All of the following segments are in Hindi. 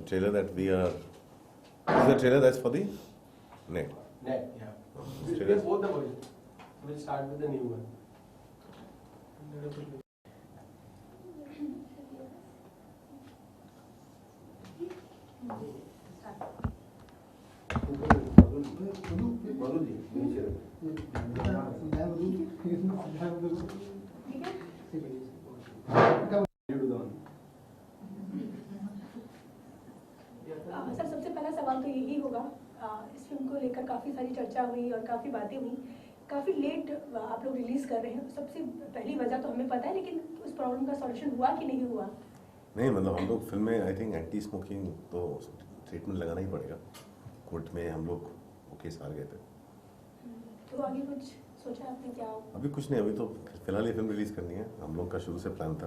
trailer that we are. Is the trailer that's for the net? Net, yeah. This We trailer. have both the versions. We'll start with the new one. Sir सबसे पहला सवाल तो यही होगा, इस फिल्म को लेकर काफ़ी सारी चर्चा हुई और काफ़ी बातें हुई, काफ़ी लेट आप लोग रिलीज़ कर रहे हैं। सबसे पहली वजह तो हमें पता है, लेकिन उस प्रॉब्लम का सॉल्यूशन हुआ कि नहीं हुआ? नहीं मतलब हम लोग फिल्म में आई थिंक एंटी स्मोकिंग तो ट्रीटमेंट लगाना ही पड़ेगा। कोर्ट में हम लोग वो केस हार गए थे। तो आगे कुछ सोचा आपने क्या? अभी कुछ नहीं, अभी तो फिलहाल ये फिल्म रिलीज़ करनी है। हम लोग का शुरू से प्लान था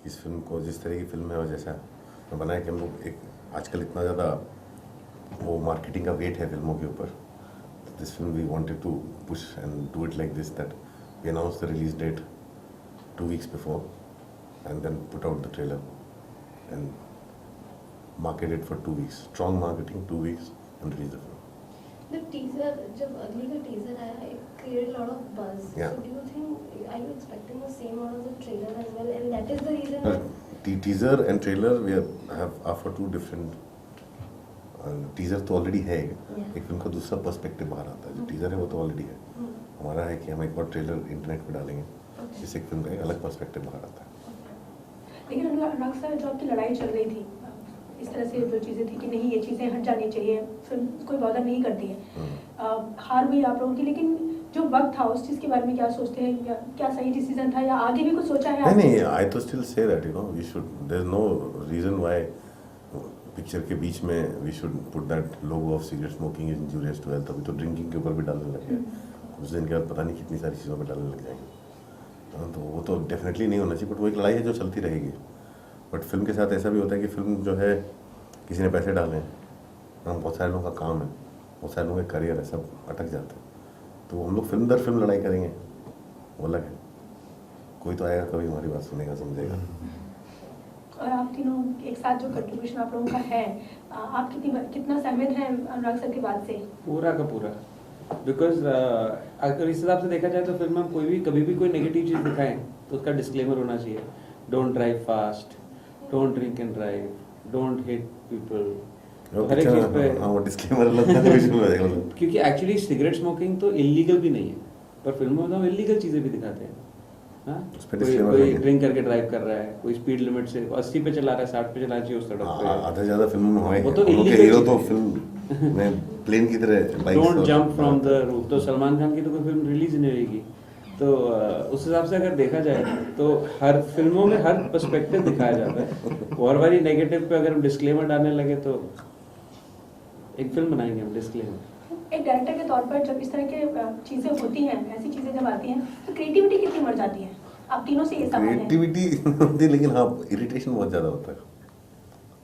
कि इस फिल्म को जिस तरह की फिल्म है और जैसा बनाया कि हम लोग एक आजकल इतना ज़्यादा वो मार्केटिंग का वेट है फिल्मों के ऊपर, this film we wanted to push and do it like this that we announce the release date 2 weeks before and then put out the trailer and market it for 2 weeks, strong marketing, 2 weeks and release the film. The teaser, जब अगली का teaser आया, it created a lot of buzz. Yeah. So do you think, are you expecting the same out of the trailer as well? And that is the reason. Teaser and trailer we are for two different. Teaser तो ऑलरेडी है, एक फिल्म का दूसरा पर्सपेक्टिव बाहर आता है। जो टीजर है वो तो ऑलरेडी है। हमारा है कि हम एक और ट्रेलर इंटरनेट पे डालेंगे, जिससे एक फिल्म का एक अलग पर्सपेक्टिव बाहर आता है। लेकिन अनुराग सर, जो आपकी लड़ाई चल रही थी इस तरह से, जो चीज़ें थी कि नहीं ये चीज़ें हट जानी चाहिए, फिल्म कोई बॉदर नहीं करती है, हार हुई आप लोगों की, लेकिन जो वक्त था उस चीज़ के बारे में क्या सोचते हैं? क्या सही डिसीजन था या आगे भी कुछ सोचा है? नहीं, आई तो still say that you know we should, there is no reason why picture के बीच में we should put that logo of cigarette smoking is injurious to health. अभी तो ड्रिंकिंग के ऊपर भी डालने लगे हैं, कुछ दिन के बाद पता नहीं कितनी सारी चीज़ों पर डालने लग जाएंगे। तो वो तो डेफिनेटली नहीं होना चाहिए, बट वो एक लड़ाई है जो चलती रहेगी। बट फिल्म के साथ ऐसा भी होता है कि फिल्म जो है किसी ने पैसे डाले हैं, बहुत सारे लोगों का काम है, बहुत सारे लोगों का करियर है, सब अटक जाते हैं। तो हम लोग फिल्म दर फिल्म लड़ाई करेंगे, वो अलग है। कोई तो आएगा कभी हमारी बात सुनेगा, समझेगा। और आप तीनों एक साथ जो कंट्रीब्यूशन आप लोगों का है, आप कितना सहमत हैं अनुराग सर की बात से? पूरा का पूरा, बिकॉज अगर इस हिसाब से देखा जाए तो फिल्म में कोई भी कभी भी कोई नेगेटिव चीज़ दिखाएं तो उसका डिस्क्लेमर होना चाहिए। Don't drive fast, don't drink and drive, don't hit people, हर एक चीज़ पे हाँ वो डिस्क्लेमर लगता है। क्योंकि एक्चुअली सिगरेट स्मोकिंग तो इलीगल भी नहीं है, पर फिल्मों में हम इलीगल चीज़ें भी दिखाते हैं। हाँ, कोई ड्रिंक करके ड्राइव कर रहा है, कोई स्पीड लिमिट से 80 पे चला रहा है, 60 पे चलाना चाहिए उस सड़क पे। आधा ज़्यादा फिल्मों में हमारे वो तो हीरो तो फिल्म में प्लेन की तरह don't jump from the roof, तो सलमान खान की तो कोई फिल्म रिलीज नहीं होगी। तो उस हिसाब से अगर देखा जाए तो हर फिल्मों में हर पर्सपेक्टिव दिखाया जाता है। और बारी नेगेटिव पे अगर हम डिस्क्लेमर डालने लगे तो एक फिल्म बनाएंगे हम डिस्क्लेमर। एक डायरेक्टर के तौर पर जब इस तरह की चीज़ें होती हैं, ऐसी चीज़ें जब आती हैं, तो क्रिएटिविटी कितनी मर जाती है? आप तीनों से ये सवाल है। क्रिएटिविटी होती है, लेकिन हाँ इरिटेशन बहुत ज़्यादा होता है।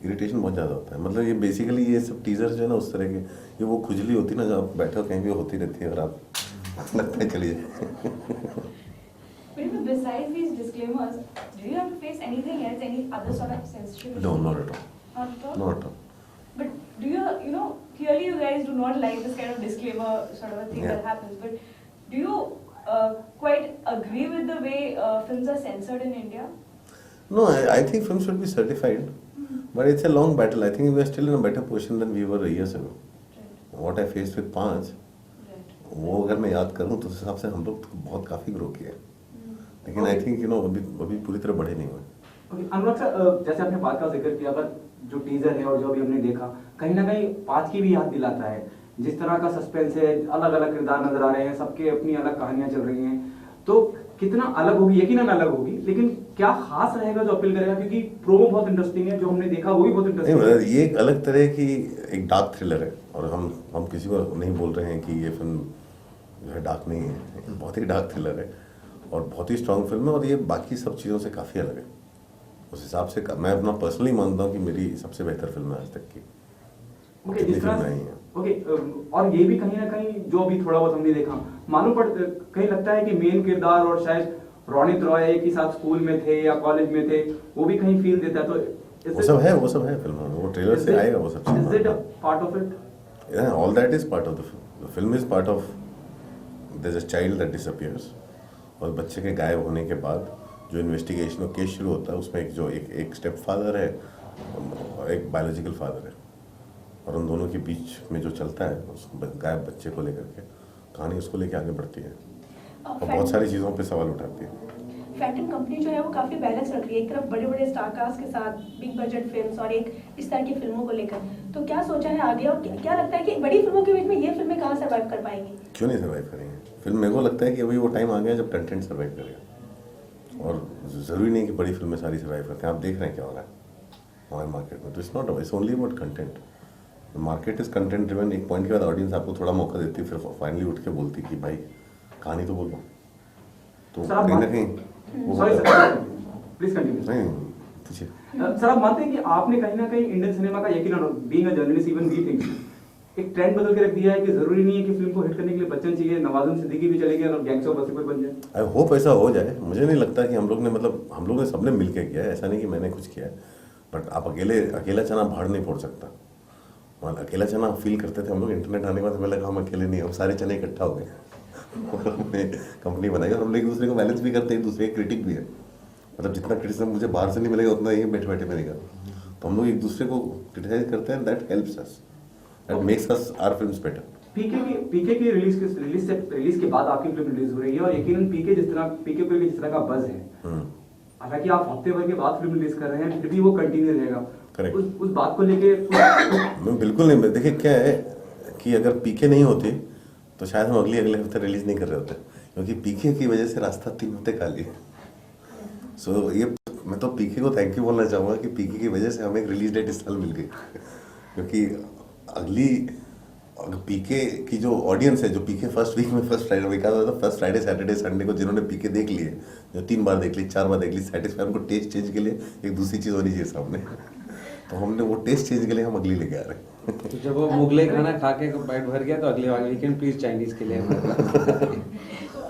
इरिटेशन बहुत ज़्यादा होता है, मतलब ये बेसिकली ये सब टीजर जो है ना उस तरह के, ये वो खुजली होती है ना, जब आप बैठे हो कहीं भी होती रहती है और आप लगता है चलिए। But besides these disclaimers, do you have to face anything else, any other sort of censorship? No, not at all. Not at all? Not at all. But do you, clearly you guys do not like this kind of disclaimer sort of a thing Yeah. that happens, but do you quite agree with the way films are censored in India? No, I think films should be certified, but it's a long battle. I think we are still in a better position than we were years ago. Right. What I faced with 5, वो अगर मैं याद करूँ तो उस हिसाब से हम लोग तो बहुत काफ़ी ग्रो किया है, लेकिन आई थिंक अभी पूरी तरह बड़े नहीं हुए। अनुराग सर, जैसे आपने 5 का जिक्र किया, पर जो टीजर है और जो अभी हमने देखा कहीं ना कहीं 5 की भी याद दिलाता है। जिस तरह का सस्पेंस है, अलग अलग किरदार नजर आ रहे हैं, सबके अपनी अलग कहानियां चल रही हैं, तो कितना अलग होगी, यकीनन अलग होगी, लेकिन क्या खास रहेगा जो अपील करेगा? क्योंकि प्रोमो बहुत इंटरेस्टिंग है, जो हमने देखा वो भी बहुत इंटरेस्टिंग है। ये एक अलग तरह की एक डार्क थ्रिलर है, और हम किसी को नहीं बोल रहे हैं कि ये फिल्म जो है डार्क नहीं है, बहुत ही डार्क थ्रिलर है और बहुत ही स्ट्रॉन्ग फिल्म है, और ये बाकी सब चीज़ों से काफ़ी अलग है। उस हिसाब से मैं अपना पर्सनली मानता हूँ कि मेरी सबसे बेहतर फिल्म है आज तक की, कितनी फिल्में आई हैं। और ये भी कहीं ना कहीं जो अभी थोड़ा बहुत हमने देखा, मालूम कहीं लगता है कि मेन किरदार और शायद रोनित रॉय एक ही साथ स्कूल में थे या कॉलेज में थे, वो भी कहीं फील देता है। तो वो सब है फिल्मों में, वो ट्रेलर से आएगा वो सब Is it a part of it? Yeah, all that is part of the film. The film is part of. There's a child that disappears. और बच्चे के गायब होने के बाद जो इन्वेस्टिगेशन और केस शुरू होता है उसमें एक स्टेप फादर है और एक बायोलॉजिकल फादर है और उन दोनों के बीच में जो चलता है उस गायब बच्चे को लेकर के कहानी उसको लेके आगे बढ़ती है और बहुत सारी चीज़ों पे सवाल उठाती है। फैंटम कंपनी जो है वो काफ़ी बैलेंस रख रही है, एक तरफ बड़े बड़े स्टार कास्ट के साथ बिग बजट फिल्म्स और एक इस तरह की फिल्मों को लेकर, तो क्या सोचा है आगे और क्या लगता है कि बड़ी फिल्मों के बीच में ये फिल्में कहाँ सर्वाइव कर पाएंगी? क्यों नहीं सर्वाइव करेंगे? फिल्म मेरे को लगता है कि अभी वो टाइम आ गया जब कंटेंट सर्वाइव करेगा और ज़रूरी नहीं कि बड़ी फिल्में सारी सर्वाइव करते हैं। आप देख रहे हैं क्या हो रहा है हमारे मार्केट में, तो it's not it's only about content. Market is content driven. एक पॉइंट के बाद ऑडियंस आपको थोड़ा मौका देती है, फिर फाइनली उठ के बोलती है कि भाई कहानी तो बोलो, तो सर, आप कहीं ना कहीं वो Sorry sir, please continue. नहीं पूछिए। सर आप मानते हैं कि आपने कहीं ना कहीं इंडियन सिनेमा का यकीन being a journalist even we think एक ट्रेंड बदल के रख दिया है कि जरूरी नहीं है कि फिल्म को हिट करने के लिए बच्चन चाहिए, नवाजुद्दीन सिद्दीकी भी चलेंगे और गैंग्स ऑफ वासेपुर बन जाए? आई होप ऐसा हो जाए। मुझे नहीं लगता कि हम लोग ने सबने मिलके किया है, ऐसा नहीं कि मैंने कुछ किया है, बट आप अकेला चना भाड़ नहीं फोड़ सकता। मतलब अकेला चना फील करते थे हम लोग, इंटरनेट आने के बाद हमें लगा हम अकेले नहीं, हम सारे चने इकट्ठा हो गए और हमने कंपनी बनाई और हम लोग एक दूसरे को बैलेंस भी करते हैं, एक दूसरे के क्रिटिक भी है। मतलब जितना क्रिटिसिज्म मुझे बाहर से नहीं मिलेगा उतना ये बैठे बैठे मिलेगा, तो हम लोग एक दूसरे को क्रिटिसाइज करते हैं, that helps us, that makes us our films better. PK की रिलीज के बाद आपकी फिल्म रिलीज हो रही है और यकीनन पीके को जिस तरह का बज़ है, हालांकि आप हफ्ते भर के बाद फिल्म रिलीज कर रहे हैं फिर भी वो कंटिन्यू रहेगा। Correct. उस बात को लेके मैं बिल्कुल नहीं, देखिए क्या है कि अगर पीके नहीं होती तो शायद हम अगले हफ्ते रिलीज नहीं कर रहे होते, क्योंकि पीके की वजह से रास्ता 3 हफ्ते खाली है। सो ये मैं तो पीके को थैंक यू बोलना चाहूँगा कि पीके की वजह से हमें एक रिलीज डेट इस साल मिल गई, क्योंकि पीके की जो ऑडियंस है, जो पीके फर्स्ट वीक में फर्स्ट फ्राइडे सैटरडे संडे को जिन्होंने पीके देख लिए, जो 3 बार देख ली 4 बार देख ली, सेटिस्फाई, उनको टेस्ट चेंज के लिए एक दूसरी चीज़ होनी चाहिए सामने, तो हमने वो टेस्ट चेंज के लिए हम अगली लेके आ रहे हैं। तो जब वो मुगलई खाना खा के पेट भर गया तो अगले वाले वीकेंड प्लीज चाइनीज के लिए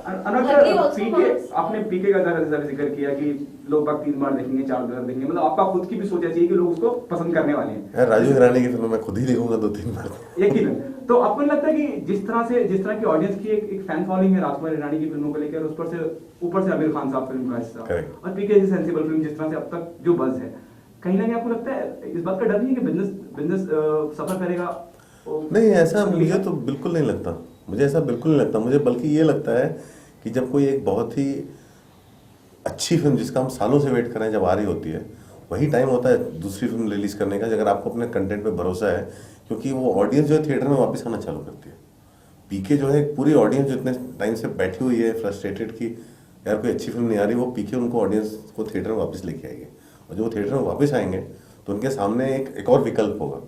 आपने पीके का जैसा जिक्र किया कि लोग बाग 3 बार देखेंगे 4 बार देखेंगे, मतलब आपका खुद की भी सोचना चाहिए कि लोग उसको पसंद करने वाले हैं। राजू हिरानी की फिल्म मैं खुद ही देखूंगा 2-3 बार। यकीनन। तो आपको नहीं लगता कि जिस तरह की ऑडियंस की एक फैन फॉलोइंग है राजकुमार हिरानी की फिल्मों को लेकर, ऊपर से आमिर खान साहब फिल्म का हिस्सा और पीके जैसी सेंसिबल फिल्म जिस तरह से अब तक जो बज़ है, कहीं ना कहीं आपको लगता है इस बात का डर नहीं है कि बिजनेस सफर करेगा? नहीं, ऐसा मुझे तो बिल्कुल नहीं लगता, मुझे बल्कि ये लगता है कि जब कोई एक बहुत ही अच्छी फिल्म जिसका हम सालों से वेट कर रहे हैं जब आ रही होती है, वही टाइम होता है दूसरी फिल्म रिलीज करने का, अगर आपको अपने कंटेंट पे भरोसा है, क्योंकि वो ऑडियंस जो है थिएटर में वापस आना चालू करती है। पीके जो है पूरी ऑडियंस जो इतने टाइम से बैठी हुई है फ्रस्ट्रेटेड कि यार कोई अच्छी फिल्म नहीं आ रही, वो पीके उनको ऑडियंस को थिएटर में वापस लेके आएगी, और जब वो थिएटर में वापस आएंगे तो उनके सामने एक और विकल्प होगा,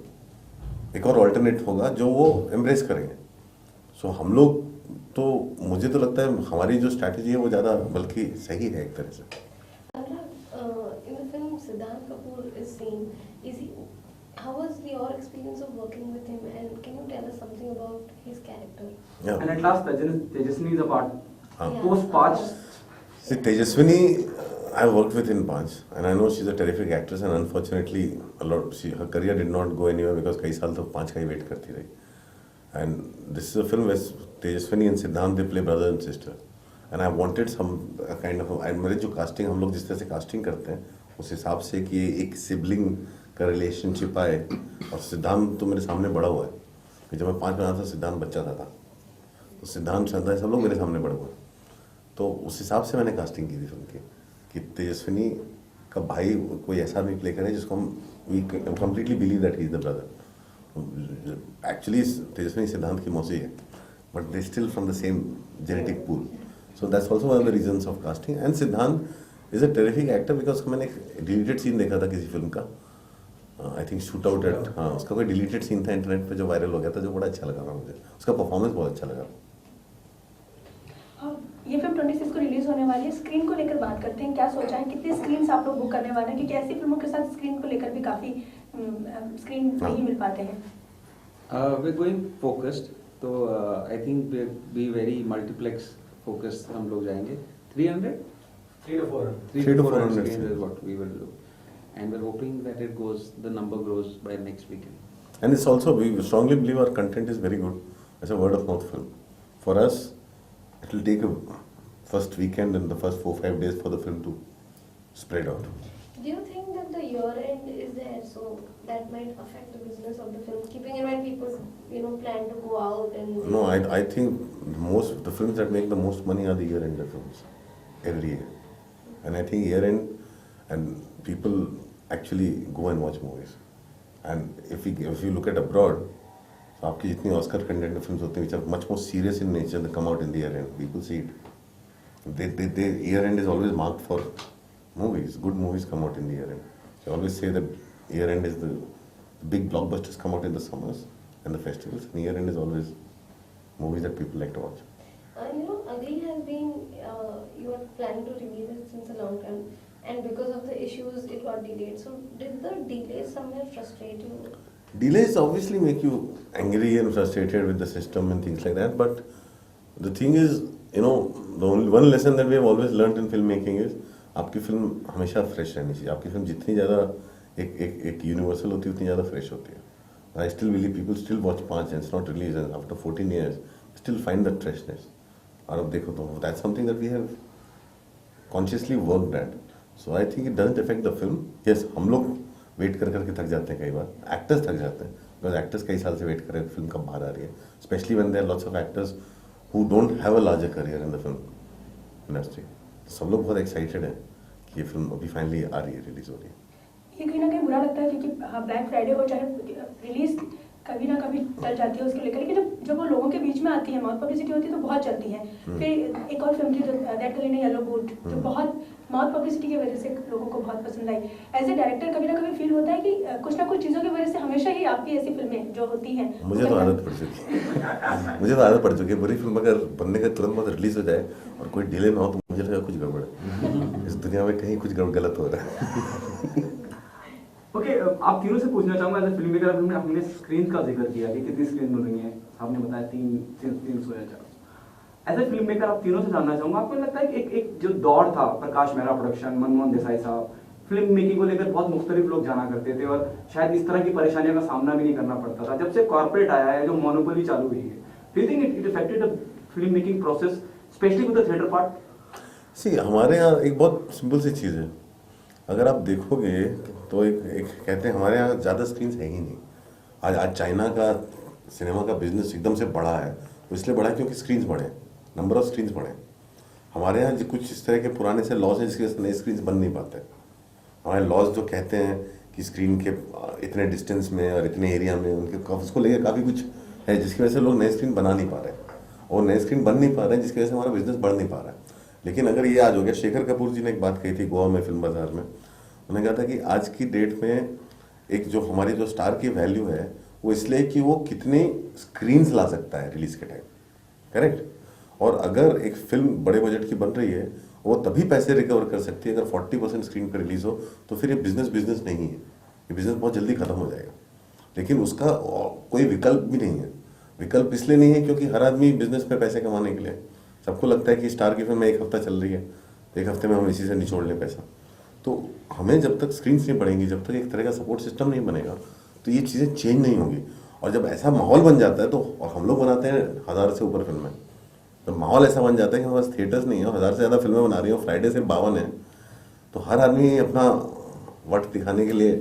एक और ऑल्टरनेट होगा जो वो एम्ब्रेस करेंगे। सो हम लोग तो, मुझे तो लगता है हमारी जो स्ट्रैटेजी है वो ज़्यादा बल्कि सही है एक तरह से। In the film Siddharth Kapoor is seen. How was your experience of working with him, and can you tell us something about his character? Yeah. And at last Tejaswini is a part. हाँ. Post Paanch. See, Tejaswini, I worked with in Paanch, and I know she's a terrific actress, and unfortunately, her career did not go anywhere because कई साल तक Paanch का ही वेट करती रही. And this is a film where Tejaswini and Siddhant they play brother and sister, and I wanted some kind of मेरे जो कास्टिंग हम लोग जिस तरह से कास्टिंग करते हैं उस हिसाब से कि एक सिबलिंग का रिलेशनशिप आए, और सिद्धांत तो मेरे सामने बड़ा हुआ है कि जब मैं 5 बना था सिद्धांत बच्चा था, तो सिद्धांत श्रद्धा सब लोग मेरे सामने बड़े हुए, तो उस हिसाब से मैंने कास्टिंग की थी फिल्म की कि तेजस्विनी का भाई कोई ऐसा भी प्ले करे जिसको हम completely believe that he is the brother. Actually, Tejaswini Siddhant की मौसी है, but they still from the same genetic pool. So that's also one of the reasons of casting. And Siddhant is a terrific actor because मैंने एक deleted scene देखा था किसी फिल्म का, I think Shootout at, हाँ उसका कोई deleted scene था इंटरनेट पे जो वायरल हो गया था, जो बड़ा अच्छा लगा था मुझे, उसका परफॉर्मेंस बहुत अच्छा लगा। ये फिल्म 26 को रिलीज होने वाली है, स्क्रीन को लेकर बात करते हैं, क्या सोचा है, कितने स्क्रीन आप लोग बुक करने वाले हैं, क्योंकि ऐसी फिल्मों के साथ स्क्रीन को लेकर भी काफ़ी स्क्रीन नहीं मिल पाते हैं। We're going focused, तो I think we very multiplex focus हम लोग जाएंगे 300 300 to 400 300 to 400 screens is what we will do, and we're hoping that the number grows by next weekend. And it's also, we strongly believe our content is very good as a word of mouth film. For us, it will take a first weekend and the first 4-5 days for the film to spread out. Do you think that the year end is there, so that might affect the business of the film? Keeping in mind people, plan to go out and. No, I think the films that make the most money are the year-end films every year. And I think year-end and people actually go and watch movies. And if you look at abroad, so आपकी जितनी Oscar content films होती हैं, which are much more serious in nature, they come out in the year-end. People see it. They year-end is always marked for movies. Good movies come out in the year-end. So I always say that year-end is the big blockbusters come out in the summers and the festivals. And year-end is always movies that people like to watch. Ugly has been, you were planning to release it since a long time, and because of the issues, it got delayed. So, did the delay somewhere frustrate you? Delays obviously make you angry and frustrated with the system and things like that. But the thing is, the only one lesson that we have always learned in filmmaking is आपकी फिल्म हमेशा फ्रेश रहनी चाहिए. आपकी फिल्म जितनी ज़्यादा एक यूनिवर्सल होती है उतनी ज़्यादा फ्रेश होती है. I still believe people still watch 5 and it's not released, and after 14 years still find that freshness. और अब देखो तो that's something that we have consciously worked at. So I think it doesn't affect the film. Yes, हम लोग वेट कर करके थक जाते हैं कई बार. एक्टर्स थक जाते हैं because एक्टर्स कई साल से वेट कर रहे हैं फिल्म कब बाहर आ रही है. Especially when there are lots of actors who don't have a larger career in the film industry. सब लोग बहुत एक्साइटेड हैं कि ये फिल्म अभी फाइनली आ रही है, रिलीज हो रही है. ये कहीं ना कहीं बुरा लगता है क्योंकि ब्लैक फ्राइडे हो चाहे रिलीज कभी ना कभी चल जाती है उसको लेकर, लेकिन जब वो लोगों के बीच में आती है, माउथ पब्लिसिटी होती है तो बहुत चलती है. फिर एक और फिल्म थी जो that girl in a yellow boot, जो बहुत माउथ पब्लिसिटी की वजह से लोगों को बहुत पसंद आई. एज ए डायरेक्टर कभी ना कभी फील होता है कि कुछ ना कुछ चीज़ों की वजह से हमेशा ही आपकी ऐसी फिल्में जो होती हैं. मुझे तो आदत पड़ चुकी है. बुरी फिल्म अगर बनने के तुरंत बाद रिलीज हो जाए और कोई डिले ना हो तो मुझे लगा कुछ गड़बड़ है. इस दुनिया में कहीं कुछ गलत हो रहा है. ओके, आप तीनों से पूछना चाहूंगा एज ए फिल्म मेकर, हमने स्क्रीन का जिक्र किया कि कितनी स्क्रीन बन रही है, आपने बताया 300 या 400. एज ए फिल्म मेकर आप तीनों से जानना चाहूंगा, आपको लगता है कि एक जो दौर था, प्रकाश मेहरा प्रोडक्शन, मनमोहन देसाई साहब, फिल्म मेकिंग को लेकर बहुत मुख्तलिफ लोग जाना करते थे और शायद इस तरह की परेशानियों का सामना भी नहीं करना पड़ता था. जब से कॉर्पोरेट आया है, जो मोनोपोली चालू हुई है, do you think it affected the film making process, specially with the theatre part? See हमारे यहाँ एक बहुत सिंपल सी चीज़ है. अगर आप देखोगे तो एक कहते हैं हमारे यहाँ ज़्यादा स्क्रीन्स है ही नहीं. आज चाइना का सिनेमा का बिजनेस एकदम से बढ़ा है, तो इसलिए बढ़ा है क्योंकि स्क्रीन्स बढ़े, नंबर ऑफ स्क्रीन्स बढ़े. हमारे यहाँ कुछ इस तरह के पुराने से लॉज हैं जिसकी वजह से नए स्क्रीन्स बन नहीं पाते. हमारे लॉज जो कहते हैं कि स्क्रीन के इतने डिस्टेंस में और इतने एरिया में उनके उसको लेकर काफ़ी कुछ है जिसकी वजह से लोग नए स्क्रीन बना नहीं पा रहे, और नए स्क्रीन बन नहीं पा रहे हैं जिसकी वजह से हमारा बिजनेस बढ़ नहीं पा रहा है. लेकिन अगर ये आज हो गया, शेखर कपूर जी ने एक बात कही थी गोवा में फिल्म बाजार में, उन्होंने कहा था कि आज की डेट में एक जो हमारी जो स्टार की वैल्यू है वो इसलिए कि वो कितने स्क्रीन्स ला सकता है रिलीज के टाइम. करेक्ट. और अगर एक फिल्म बड़े बजट की बन रही है वो तभी पैसे रिकवर कर सकती है अगर 40% स्क्रीन पर रिलीज हो, तो फिर ये बिजनेस नहीं है, ये बिजनेस बहुत जल्दी खत्म हो जाएगा. लेकिन उसका कोई विकल्प भी नहीं है. विकल्प इसलिए नहीं है क्योंकि हर आदमी बिजनेस में पैसे कमाने के लिए, सबको लगता है कि स्टार की फिल्म एक हफ्ता चल रही है, एक हफ्ते में हम इसी से निचोड़ लें पैसा. तो हमें जब तक स्क्रीन्स नहीं बढ़ेंगी, जब तक एक तरह का सपोर्ट सिस्टम नहीं बनेगा, तो ये चीज़ें चेंज नहीं होंगी. और जब ऐसा माहौल बन जाता है तो, और हम लोग बनाते हैं 1000 से ऊपर फिल्में, तो माहौल ऐसा बन जाता है कि हमारे पास थिएटर्स नहीं है, 1000 से ज़्यादा फिल्में बना रही हो, फ्राइडे से 52 है, तो हर आदमी अपना वट दिखाने के लिए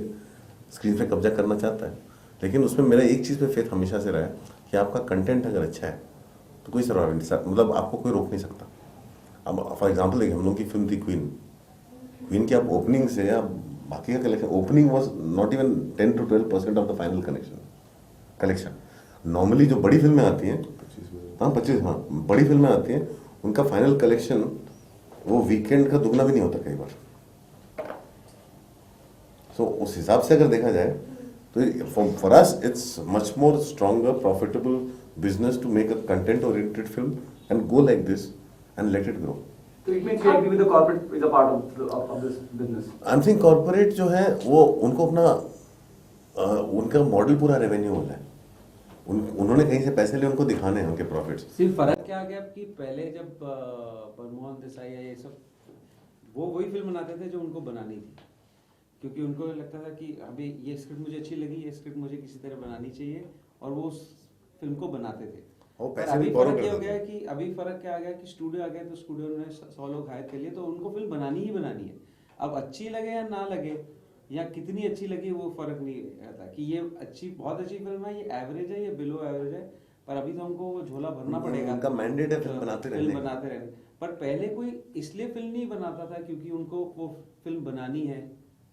स्क्रीन पे कब्जा करना चाहता है. लेकिन उसमें मेरा एक चीज़ पे फेथ हमेशा से रहा है कि आपका कंटेंट अगर अच्छा है तो कोई सर्वाइव नहीं, मतलब आपको कोई रोक नहीं सकता. अब फॉर एग्जाम्पल देखिए, हम लोग की फिल्म थी क्वीन की, आप ओपनिंग से आप बाकी का collection, opening was not even 10 to 12% of the final collection. Normally जो बड़ी फिल्में आती हैं 25 बड़ी फिल्में आती हैं, उनका फाइनल कलेक्शन वो वीकेंड का दुगना भी नहीं होता कई बार. सो उस हिसाब से अगर देखा जाए तो for us it's much more stronger profitable business to make a content oriented film and go like this and let it grow. So it means you agree with the corporate is a part of this business. I think corporate जो है वो उनको अपना उनका मॉडल पूरा रेवेन्यू होना है. उन्होंने कहीं से पैसे लिए उनको दिखाने हैं उनके प्रॉफिट्स. सिर्फ फर्क क्या आ गया कि पहले जब मनमोहन देसाई या ये सब वो वही फिल्म बनाते थे जो उनको बनानी थी. क्योंकि उनको लगता था कि अभी ये स्क्रिप्ट मुझे अच्छी लगी, ये स्क्रिप्ट मुझे किसी तरह बनानी चाहिए, और वो उस फिल्म को बनाते थे। और पर पैसे अभी भी borrow फर्क ये हो करते गया थे। है कि अभी फर्क क्या आ गया कि स्टूडियो आ गया, तो स्टूडियो ने 100 लोग हायर कर लिए, तो उनको फिल्म बनानी ही बनानी है। अब अच्छी लगे या ना लगे, या कितनी अच्छी लगी, वो फर्क नहीं रहता कि ये अच्छी, बहुत अच्छी फिल्म है, ये एवरेज है, ये बिलो एवरेज है, पर अभी तो हमको वो झोला भरना पड़ेगा। उनका mandate है फिल्म बनाते रहने फिल्म का। बनाते रहने। पर पहले कोई इसलिए फिल्म नहीं बनाता था क्योंकि उनको वो फिल्म बनानी है,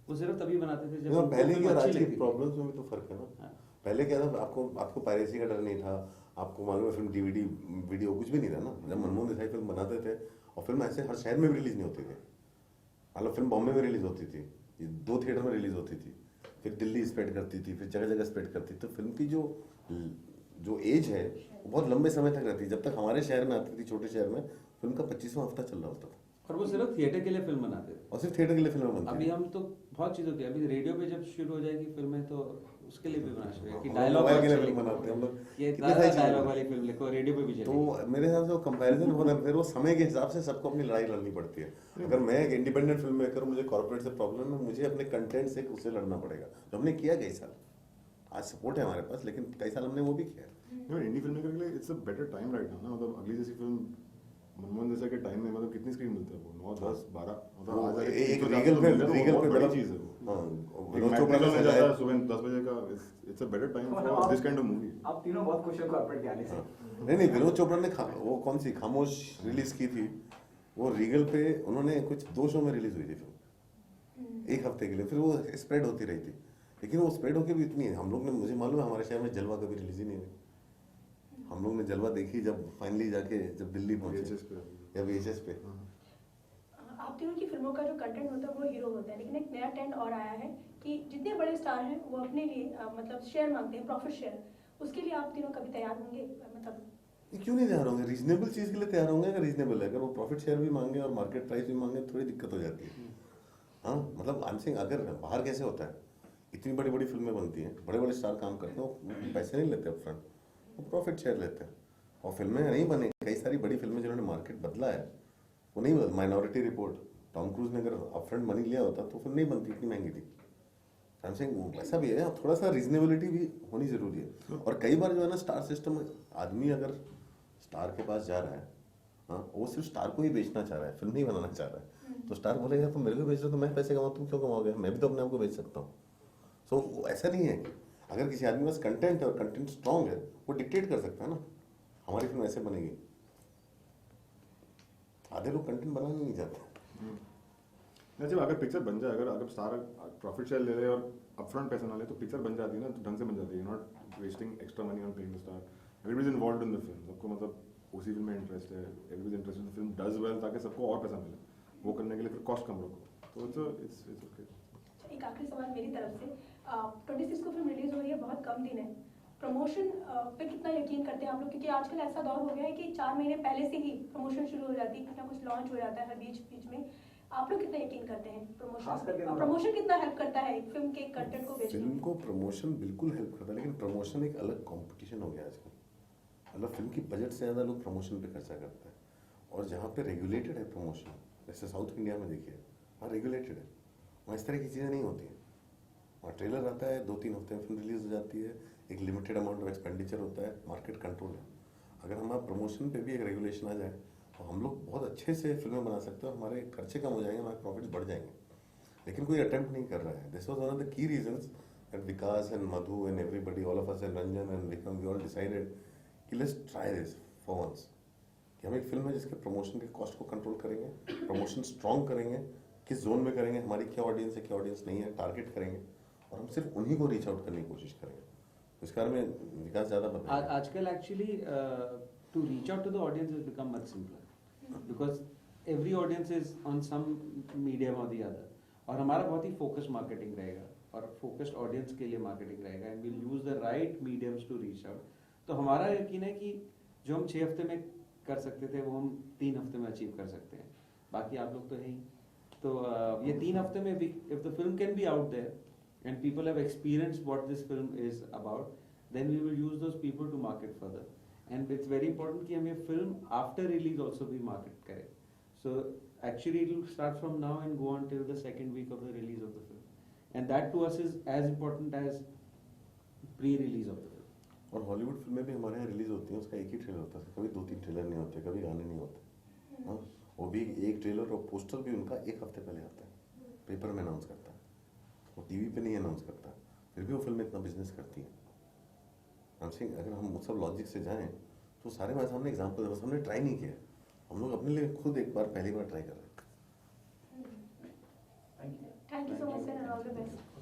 वो सिर्फ तभी बनाते थे जब देखो, उनको पहले फिल्म की और अच्छी आज की लगती थी। प्रॉब्लम्स में भी तो फर्क है ना। हाँ। पहले क्या था, आपको पायरेसी का डर नहीं था, आपको मालूम है फिल्म डीवीडी वीडियो कुछ भी नहीं था ना। जब मनमोहन देसाई फिल्म बनाते थे, और फिल्म ऐसे हर शहर में भी रिलीज नहीं होती थी। मतलब फिल्म बॉम्बे में रिलीज होती थी, 2 थिएटर में रिलीज होती थी, फिर दिल्ली स्प्रेड करती थी, फिर जगह जगह स्प्रेड करती थी। तो फिल्म की जो एज है वो बहुत लंबे समय तक रहती है। जब तक हमारे शहर में आती थी, छोटे शहर में, फिल्म का 25वां हफ्ता चल रहा होता था, और वो सिर्फ थिएटर के लिए फिल्म बनाते थे। और सिर्फ थिएटर के लिए फिल्में बनती अभी थी। हम तो बहुत चीज होती है, अभी रेडियो पे जब शुरू हो जाएगी फिल्में तो उसके लिए भी बना शुरू है कि हम डायलॉग मोबाइल के लिए फिल्म बनाते हैं हम लोग। ये कितनी सारी चीजें डायलॉग हैं। वाली फिल्म लिखो, रेडियो पे भी चलेगी। तो मेरे हिसाब से वो कंपैरिजन होना, फिर वो समय के हिसाब से सबको अपनी लड़ाई लड़नी पड़ती है। अगर मैं एक इंडिपेंडेंट फिल्म मेकर हूं, मुझे कॉर्पोरेट से प्रॉब्लम है, मुझे अपने कंटेंट से उससे लड़ना पड़ेगा, जो हमने किया कई साल। आज सपोर्ट है हमारे पास, लेकिन कई साल हमने वो भी किया। इंडी फिल्म मेकर के लिए it's a better time right now ना। मतलब अगली जैसी फिल्म मनमोहन देसाई के टाइम में मतलब कितनी स्क्रीन मिलती है वो, 9, 10, 12, मतलब आज एक एक रीगल पे बड़ी बड़ा चीज है वो। हाँ, एक विनोद चोपड़ा ने मैट्रिक्स में सजाया। जाता है सुबह 10 बजे का, it's a better time for this kind of movie. आप तीनों बहुत खुश हो कॉर्पोरेट के आने से। नहीं, विनोद चोपड़ा ने वो कौन सी खामोश रिलीज की थी, वो रीगल पे उन्होंने कुछ 2 शो में रिलीज हुई थी फिल्म, 1 हफ्ते के लिए, फिर वो स्प्रेड होती रही थी। लेकिन वो स्प्रेड होके भी इतनी है, हम लोग ने, मुझे मालूम है हमारे शहर में जलवा कभी रिलीज ही नहीं हुई। हम लोग ने जलवा देखी जब फाइनली जाके जब दिल्ली पहुंचे, VHS पे। या VHS पे। आप तीनों की फिल्मों का जो कंटेंट होता है वो हीरो होता है, लेकिन एक नया ट्रेंड और आया है कि जितने बड़े स्टार हैं वो अपने लिए मतलब शेयर मांगते हैं, प्रॉफिट शेयर। उसके लिए आप तीनों कभी तैयार होंगे? मतलब ये क्यों नहीं तैयार होंगे? रीजनेबल चीज के लिए तैयार होंगे। अगर रीजनेबल है, अगर वो प्रॉफिट शेयर भी मांगे और मार्केट प्राइस भी मांगे, थोड़ी दिक्कत हो जाती है। हाँ, मतलब आई एम सेइंग, अगर बाहर कैसे होता है, इतनी बड़ी बड़ी फिल्में बनती हैं, बड़े बड़े स्टार काम करते हैं, वो पैसे नहीं लेते अपफ्रंट, वो प्रॉफिट शेयर लेते हैं। और फिल्में नहीं बने, कई सारी बड़ी फिल्में जिन्होंने मार्केट बदला है, वो नहीं बदला। माइनॉरिटी रिपोर्ट, टॉम क्रूज ने अगर अपफ्रंट मनी लिया होता तो फिल्म नहीं बनती, इतनी महंगी थी। आई एम सेइंग ऐसा भी है, थोड़ा सा रीजनेबिलिटी भी होनी जरूरी है। और कई बार जो है ना, स्टार सिस्टम, आदमी अगर स्टार के पास जा रहा है, हाँ, वो सिर्फ स्टार को ही बेचना चाह रहा है, फिल्म नहीं बनाना चाह रहा है, तो स्टार बोलेगा तुम मेरे को बेच रहे हो तो मैं पैसे कमाऊँ, तुम क्यों कमाओगे, मैं भी तो अपने आप को बेच सकता हूँ। सो ऐसा नहीं है कि अगर किसी आदमी के पास कंटेंट है और कंटेंट स्ट्रांग है, वो डिक्टेट कर सकता है ना, हमारी फिल्म ऐसे बनेगी। आधे लोग कंटेंट बनाने नहीं जाते। नहीं, जब अगर पिक्चर बन जाए, अगर स्टार प्रॉफिट शेयर ले ले और अपफ्रंट पैसा ना ले, तो पिक्चर बन जाती है ना, तो ढंग से बन जाती है। Not wasting extra money on paying the star. Everybody is involved in the film, सबको मतलब उसी फिल्म में इंटरेस्ट है, everybody is interested the film does well, ताकि सबको और पैसा मिले। वो करने के लिए फिर कॉस्ट कम रखो, तो इट्स ओके। एक आखिरी सवाल मेरी तरफ से, 26 को फिल्म रिलीज हो रही है, बहुत कम दिन है, प्रमोशन पे कितना यकीन करते हैं आप लोग? क्योंकि आजकल ऐसा दौर हो गया है कि 4 महीने पहले से ही प्रमोशन शुरू हो जाती है, कुछ ना कुछ लॉन्च हो जाता है हर बीच बीच में। आप लोग कितना यकीन करते हैं खास करके प्रमोशन? प्रमोशन कितना हेल्प करता है एक फिल्म के कंटेंट को बेचने फिल्म में? को प्रमोशन बिल्कुल हेल्प करता है, लेकिन प्रमोशन एक अलग कंपटीशन हो गया आजकल। मतलब फिल्म की बजट से ज़्यादा लोग प्रमोशन पे खर्चा करते हैं, और जहाँ पे रेगुलेटेड है प्रमोशन, जैसे साउथ इंडिया में देखिए, वहाँ रेगुलेटेड है, वहाँ इस तरह की चीज़ें नहीं होती हैं। वहाँ ट्रेलर आता है, 2-3 हफ्ते में फिल्म रिलीज हो जाती है, एक लिमिटेड अमाउंट ऑफ एक्सपेंडिचर होता है, मार्केट कंट्रोल है। अगर हमारा प्रमोशन पे भी एक रेगुलेशन आ जाए, तो हम लोग बहुत अच्छे से फिल्में बना सकते हैं, हमारे खर्चे कम हो जाएंगे, हमारे प्रॉफिट्स बढ़ जाएंगे। लेकिन कोई अटेम्प्ट नहीं कर रहा है। This was one of the key reasons that Vikas and Madhu and everybody, all of us and Ranjan and Vikram, we all decided कि let's try this for once, कि हम एक फिल्म है जिसके प्रमोशन के कॉस्ट को कंट्रोल करेंगे, प्रमोशन स्ट्रॉन्ग करेंगे, किस जोन में करेंगे, हमारी क्या ऑडियंस है, क्या ऑडियंस नहीं है, टारगेट करेंगे, और हम सिर्फ उन्हीं को रीच आउट करने की कोशिश करेंगे। इस कारण में विकास ज़्यादा बदला है। आजकल actually to reach out to the audience has become much simpler, because every audience is on some medium और द अदर, और हमारा बहुत ही फोकस्ड मार्केटिंग रहेगा और फोकस्ड ऑडियंस के लिए मार्केटिंग रहेगा, and will use the right mediums to reach out. तो हमारा यकीन है कि जो हम 6 हफ्ते में कर सकते थे वो हम 3 हफ्ते में अचीव कर सकते हैं। बाकी आप लोग तो है ही, तो ये 3 हफ्ते में if the film can be out there and people have experienced what this film is about, then we will use those people to market further. And it's very important कि हम ये film after release also भी market करें. So actually it will start from now and go on till the second week of the release of the film. And that to us is as important as pre release of the film. और हॉलीवुड फिल्में भी हमारे यहाँ रिलीज होती हैं, उसका एक ही ट्रेलर होता है, कभी 2-3 ट्रेलर नहीं होते, कभी गाने नहीं होते। हाँ, वो भी एक ट्रेलर और पोस्टर भी उनका एक हफ्ते पहले आता है, पेपर में अनाउंस करता है, वो टीवी पे नहीं अनाउंस करता, फिर भी वो फिल्म इतना बिजनेस करती है। हम सिंह अगर हम वो सब लॉजिक से जाएं तो सारे हमारे सामने एग्जाम्पल है, बस हमने ट्राई नहीं किया, हम लोग अपने लिए खुद एक बार पहली बार ट्राई कर रहे हैं। Thank you. Thank you so much sir, and all the best.